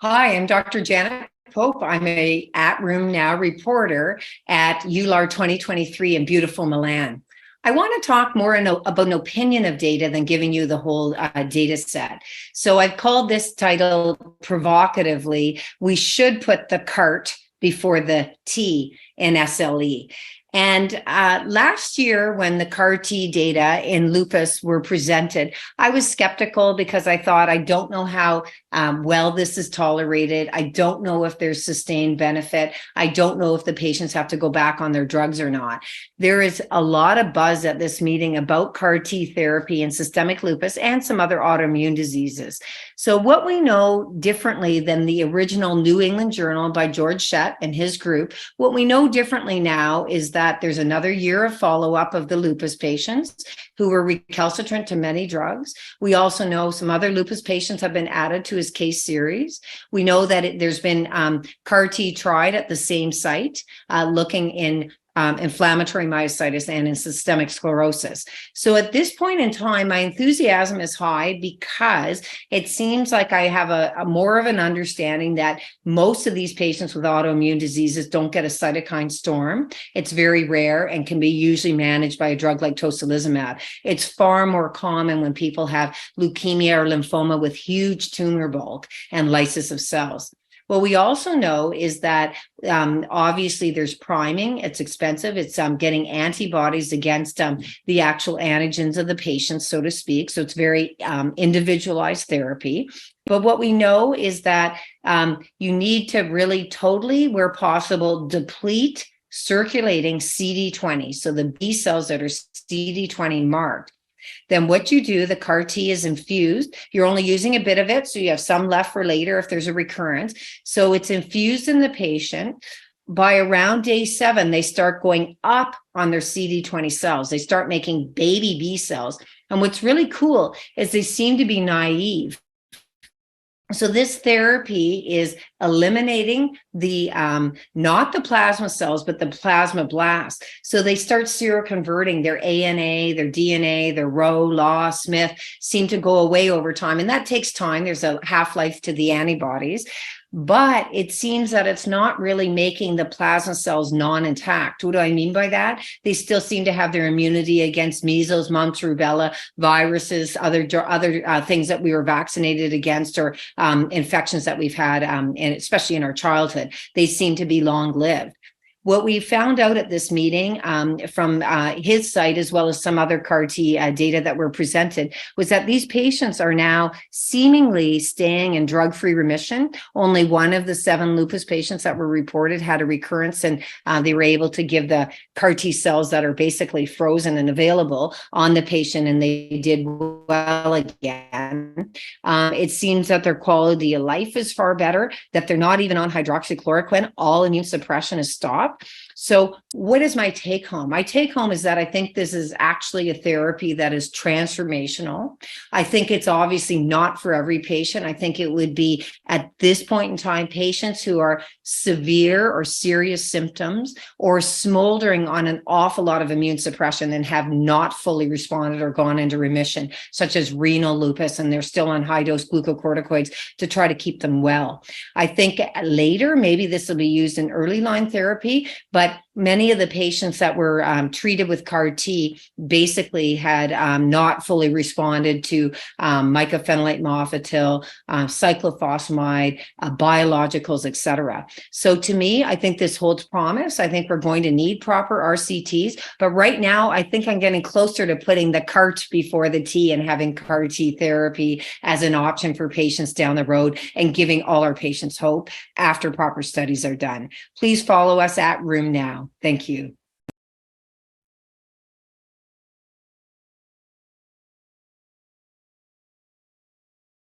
Hi, I'm Dr. Janet Pope. I'm a At Room Now reporter at EULAR 2023 in beautiful Milan. I want to talk more about an opinion of data than giving you the whole data set. So I've called this title provocatively, "We should put the cart before the T in SLE." And last year, when the CAR T data in lupus were presented, I was skeptical because I thought, I don't know how well this is tolerated. I don't know if there's sustained benefit. I don't know if the patients have to go back on their drugs or not. There is a lot of buzz at this meeting about CAR T therapy and systemic lupus and some other autoimmune diseases. So what we know differently than the original New England Journal by George Shett and his group, what we know differently now is that there's another year of follow-up of the lupus patients who were recalcitrant to many drugs. We also know some other lupus patients have been added to his case series. We know that there's been CAR T tried at the same site, looking in inflammatory myositis and in systemic sclerosis. So at this point in time, my enthusiasm is high because it seems like I have a more of an understanding that most of these patients with autoimmune diseases don't get a cytokine storm. It's very rare and can be usually managed by a drug like tocilizumab. It's far more common when people have leukemia or lymphoma with huge tumor bulk and lysis of cells. What we also know is that obviously there's priming. It's expensive. It's getting antibodies against the actual antigens of the patient, so to speak. So it's very individualized therapy. But what we know is that you need to really totally, where possible, deplete circulating CD20. So the B cells that are CD20 marked. Then what you do, the CAR T is infused. You're only using a bit of it, so you have some left for later if there's a recurrence. So it's infused in the patient. By around day 7, they start going up on their CD20 cells. They start making baby B cells. And what's really cool is they seem to be naive. So this therapy is eliminating the not the plasma cells, but the plasmablasts. So they start seroconverting their ANA, their DNA, their Rho, Law, Smith seem to go away over time. And that takes time. There's a half-life to the antibodies. But it seems that it's not really making the plasma cells non-intact. What do I mean by that? They still seem to have their immunity against measles, mumps, rubella, viruses, other things that we were vaccinated against, or infections that we've had, and especially in our childhood. They seem to be long-lived. What we found out at this meeting from his site, as well as some other CAR T data that were presented, was that these patients are now seemingly staying in drug-free remission. Only one of the 7 lupus patients that were reported had a recurrence, and they were able to give the CAR T cells that are basically frozen and available on the patient, and they did well again. It seems that their quality of life is far better, that they're not even on hydroxychloroquine. All immune suppression is stopped. So what is my take home? My take home is that I think this is actually a therapy that is transformational. I think it's obviously not for every patient. I think it would be, at this point in time, patients who are severe or serious symptoms or smoldering on an awful lot of immune suppression and have not fully responded or gone into remission, such as renal lupus, and they're still on high-dose glucocorticoids to try to keep them well. I think later, maybe this will be used in early line therapy, but many of the patients that were treated with CAR T basically had not fully responded to mycophenolate mofetil, cyclophosphamide, biologicals, etc. So to me, I think this holds promise. I think we're going to need proper RCTs, but right now, I think I'm getting closer to putting the cart before the T and having CAR T therapy as an option for patients down the road and giving all our patients hope after proper studies are done. Please follow us at Room Now. Thank you.